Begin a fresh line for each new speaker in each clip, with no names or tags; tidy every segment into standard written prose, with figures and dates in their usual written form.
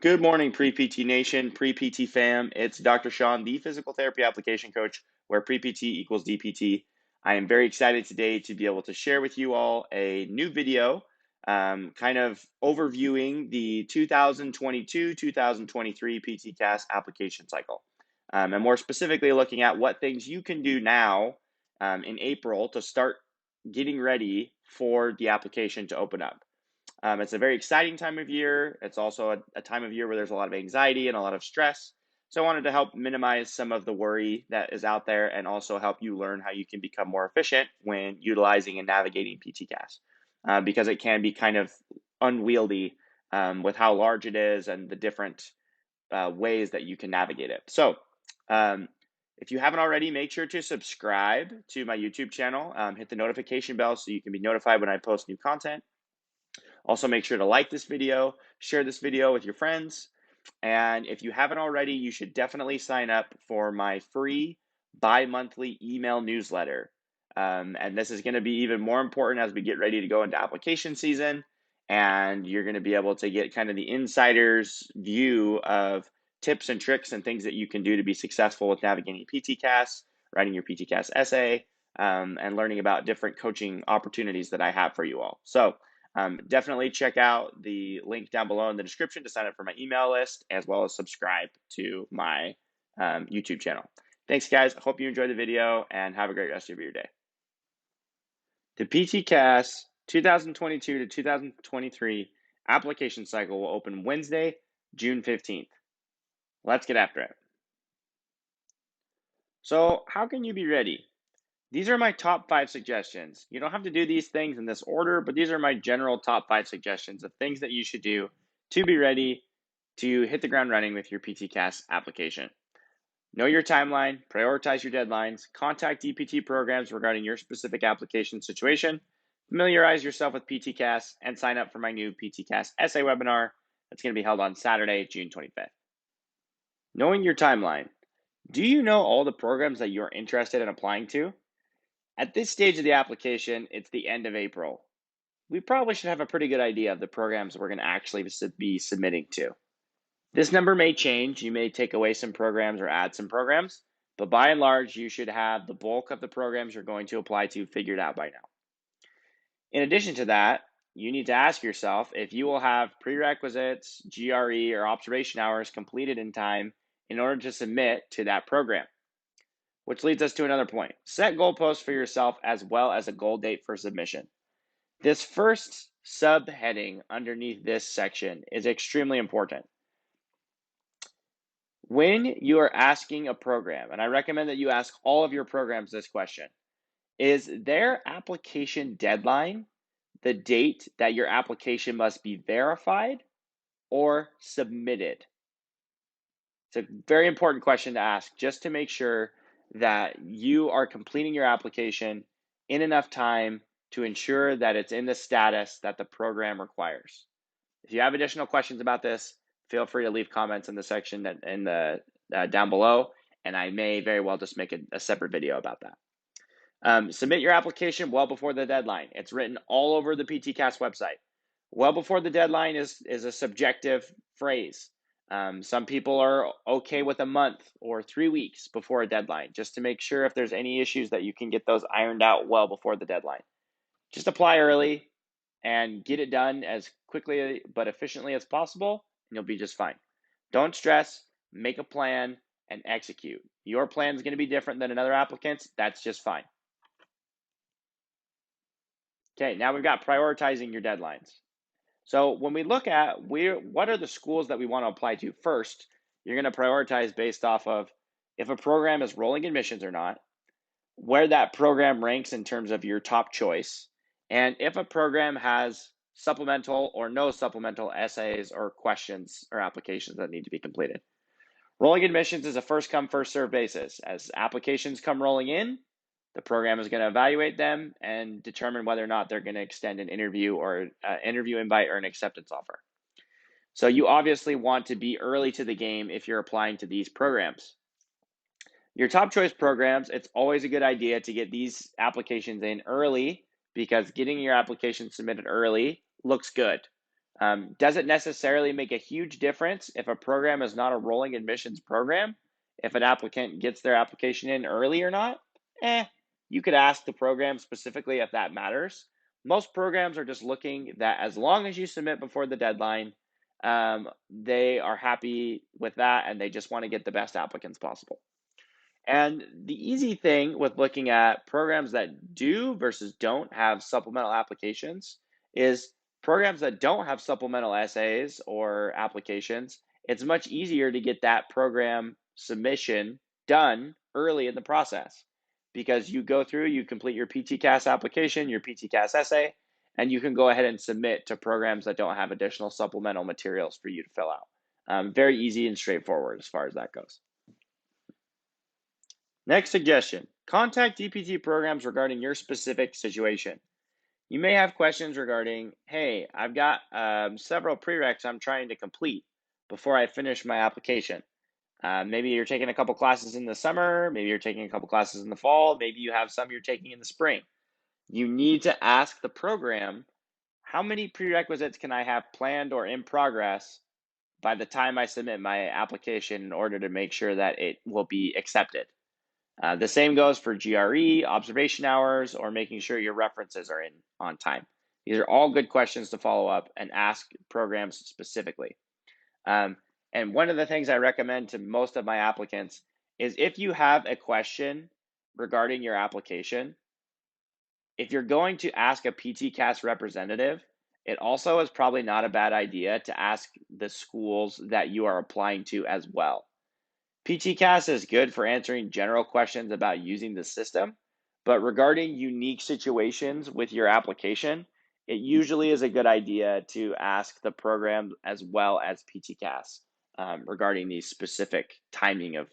Good morning, Pre-PT Nation, Pre-PT fam. It's Dr. Sean, the physical therapy application coach, where Pre-PT equals DPT. I am very excited today to be able to share with you all a new video, kind of overviewing the 2022-2023 PT-CAS application cycle. And more specifically, looking at what things you can do now in April to start getting ready for the application to open up. It's a very exciting time of year. It's also a time of year where there's a lot of anxiety and a lot of stress. So I wanted to help minimize some of the worry that is out there and also help you learn how you can become more efficient when utilizing and navigating PTCAS, because it can be kind of unwieldy with how large it is and the different ways that you can navigate it. So um, if you haven't already, make sure to subscribe to my YouTube channel. Hit the notification bell so you can be notified when I post new content. Also, make sure to like this video, share this video with your friends, and if you haven't already, you should definitely sign up for my free bi-monthly email newsletter. And this is going to be even more important as we get ready to go into application season, and you're going to be able to get kind of the insider's view of tips and tricks and things that you can do to be successful with navigating PTCAS, writing your PTCAS essay, and learning about different coaching opportunities that I have for you all. So definitely check out the link down below in the description to sign up for my email list, as well as subscribe to my YouTube channel. Thanks, guys. I hope you enjoyed the video and have a great rest of your day. The PTCAS 2022 to 2023 application cycle will open Wednesday, June 15th. Let's get after it. So, how can you be ready? These are my top 5 suggestions. You don't have to do these things in this order, but these are my general top 5 suggestions of things that you should do to be ready to hit the ground running with your PTCAS application. Know your timeline, prioritize your deadlines, contact DPT programs regarding your specific application situation, familiarize yourself with PTCAS, and sign up for my new PTCAS essay webinar that's going to be held on Saturday, June 25th. Knowing your timeline. Do you know all the programs that you're interested in applying to? At this stage of the application, it's the end of April. We probably should have a pretty good idea of the programs we're going to actually be submitting to. This number may change. You may take away some programs or add some programs, but by and large, you should have the bulk of the programs you're going to apply to figured out by now. In addition to that, you need to ask yourself if you will have prerequisites, GRE, or observation hours completed in time in order to submit to that program. Which leads us to another point. Set goalposts for yourself as well as a goal date for submission. This first subheading underneath this section is extremely important. When you are asking a program, and I recommend that you ask all of your programs this question, is their application deadline the date that your application must be verified or submitted? It's a very important question to ask just to make sure that you are completing your application in enough time to ensure that it's in the status that the program requires. If you have additional questions about this, feel free to leave comments in the section in the down below, and I may very well just make a separate video about that. Submit your application well before the deadline. It's written all over the PTCAS website. Well before the deadline is a subjective phrase. Some people are okay with a month or 3 weeks before a deadline, just to make sure if there's any issues that you can get those ironed out well before the deadline. Just apply early and get it done as quickly but efficiently as possible, and you'll be just fine. Don't stress, make a plan, and execute. Your plan is going to be different than another applicant's. That's just fine. Okay, now we've got prioritizing your deadlines. So when we look at what are the schools that we want to apply to first, you're going to prioritize based off of if a program is rolling admissions or not, where that program ranks in terms of your top choice, and if a program has supplemental or no supplemental essays or questions or applications that need to be completed. Rolling admissions is a first come, first served basis. As applications come rolling in, the program is going to evaluate them and determine whether or not they're going to extend an interview or an interview invite or an acceptance offer. So you obviously want to be early to the game if you're applying to these programs. Your top choice programs, it's always a good idea to get these applications in early because getting your application submitted early looks good. Does it necessarily make a huge difference if a program is not a rolling admissions program? If an applicant gets their application in early or not? You could ask the program specifically if that matters. Most programs are just looking that as long as you submit before the deadline, they are happy with that and they just want to get the best applicants possible. And the easy thing with looking at programs that do versus don't have supplemental applications is programs that don't have supplemental essays or applications, it's much easier to get that program submission done early in the process because you go through, you complete your PTCAS application, your PTCAS essay, and you can go ahead and submit to programs that don't have additional supplemental materials for you to fill out. Very easy and straightforward as far as that goes. Next suggestion, contact DPT programs regarding your specific situation. You may have questions regarding, hey, I've got several prereqs I'm trying to complete before I finish my application. Maybe you're taking a couple classes in the summer, maybe you're taking a couple classes in the fall, maybe you have some you're taking in the spring. You need to ask the program, how many prerequisites can I have planned or in progress by the time I submit my application in order to make sure that it will be accepted? The same goes for GRE, observation hours, or making sure your references are in on time. These are all good questions to follow up and ask programs specifically. And one of the things I recommend to most of my applicants is if you have a question regarding your application, if you're going to ask a PTCAS representative, it also is probably not a bad idea to ask the schools that you are applying to as well. PTCAS is good for answering general questions about using the system, but regarding unique situations with your application, it usually is a good idea to ask the program as well as PTCAS regarding the specific timing of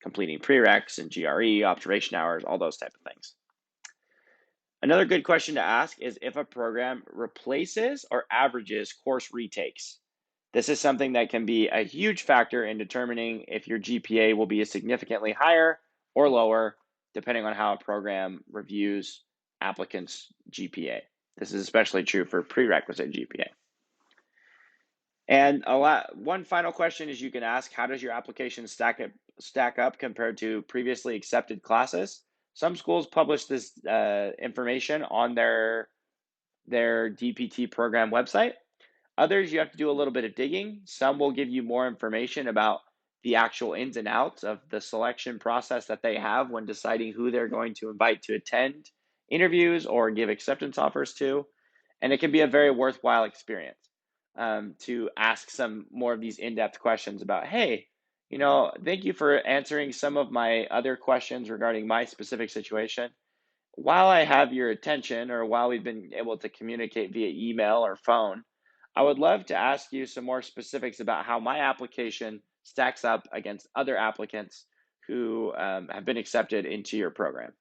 completing prereqs and GRE, observation hours, all those type of things. Another good question to ask is if a program replaces or averages course retakes. This is something that can be a huge factor in determining if your GPA will be significantly higher or lower, depending on how a program reviews applicants' GPA. This is especially true for prerequisite GPA. And one final question is you can ask, how does your application stack up compared to previously accepted classes? Some schools publish this information on their DPT program website. Others, you have to do a little bit of digging. Some will give you more information about the actual ins and outs of the selection process that they have when deciding who they're going to invite to attend interviews or give acceptance offers to. And it can be a very worthwhile experience to ask some more of these in-depth questions about, hey, thank you for answering some of my other questions regarding my specific situation. While I have your attention, or while we've been able to communicate via email or phone, I would love to ask you some more specifics about how my application stacks up against other applicants who have been accepted into your program.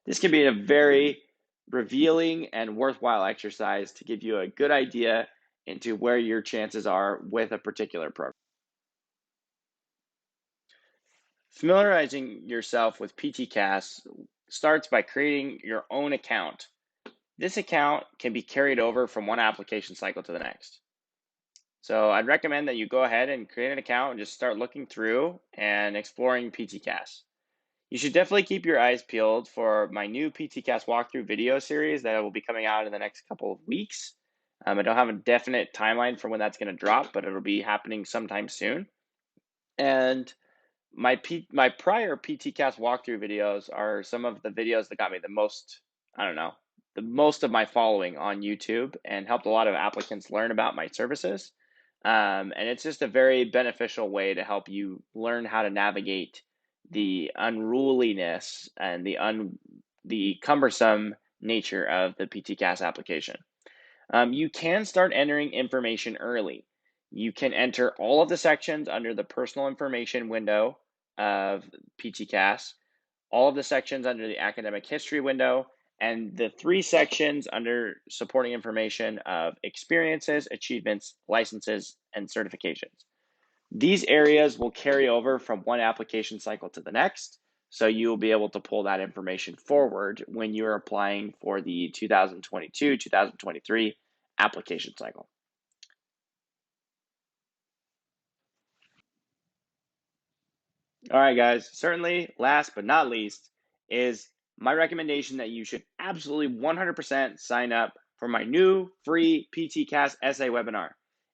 This can be a very revealing and worthwhile exercise to give you a good idea into where your chances are with a particular program. Familiarizing yourself with PTCAS starts by creating your own account. This account can be carried over from one application cycle to the next. So I'd recommend that you go ahead and create an account and just start looking through and exploring PTCAS. You should definitely keep your eyes peeled for my new PTCAS walkthrough video series that will be coming out in the next couple of weeks. I don't have a definite timeline for when that's going to drop, but it'll be happening sometime soon. And my prior PTCAS walkthrough videos are some of the videos that got me the most of my following on YouTube and helped a lot of applicants learn about my services. And it's just a very beneficial way to help you learn how to navigate the unruliness and the cumbersome nature of the PTCAS application. You can start entering information early. You can enter all of the sections under the personal information window of PTCAS, all of the sections under the academic history window, and the 3 sections under supporting information of experiences, achievements, licenses, and certifications. These areas will carry over from one application cycle to the next, so you will be able to pull that information forward when you're applying for the 2022-2023 application cycle. All right, guys. Certainly, last but not least, is my recommendation that you should absolutely 100% sign up for my new free PTCast essay webinar.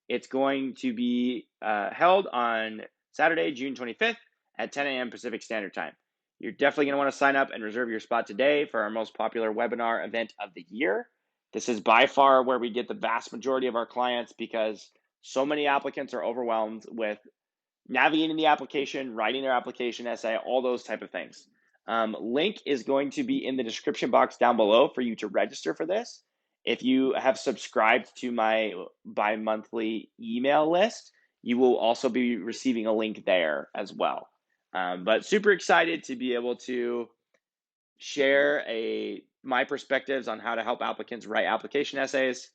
It's going to be held on Saturday, June 25th at 10 a.m. Pacific Standard Time. You're definitely going to want to sign up and reserve your spot today for our most popular webinar event of the year. This is by far where we get the vast majority of our clients because so many applicants are overwhelmed with navigating the application, writing their application essay, all those type of things. Link is going to be in the description box down below for you to register for this. If you have subscribed to my bi-monthly email list, you will also be receiving a link there as well. But super excited to be able to share my perspectives on how to help applicants write application essays.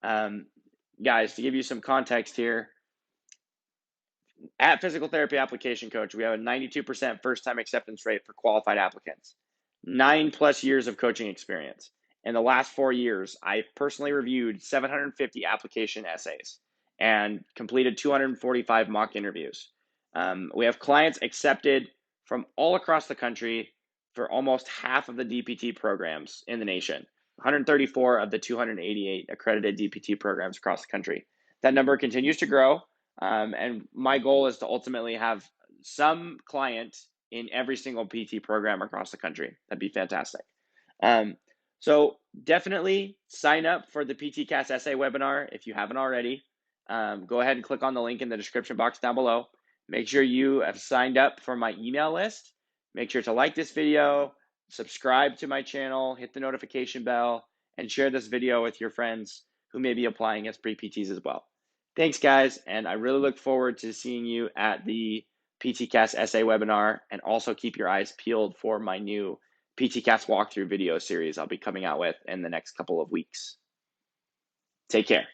Guys, to give you some context here, at Physical Therapy Application Coach, we have a 92% first time acceptance rate for qualified applicants, 9+ years of coaching experience. In the last 4 years, I've personally reviewed 750 application essays and completed 245 mock interviews. We have clients accepted from all across the country for almost half of the DPT programs in the nation, 134 of the 288 accredited DPT programs across the country. That number continues to grow. And my goal is to ultimately have some client in every single PT program across the country. That'd be fantastic. So definitely sign up for the PTCast essay webinar if you haven't already. Go ahead and click on the link in the description box down below. Make sure you have signed up for my email list. Make sure to like this video, subscribe to my channel, hit the notification bell, and share this video with your friends who may be applying as pre-PTs as well. Thanks, guys, and I really look forward to seeing you at the PTCast essay webinar, and also keep your eyes peeled for my new PTCast walkthrough video series I'll be coming out with in the next couple of weeks. Take care.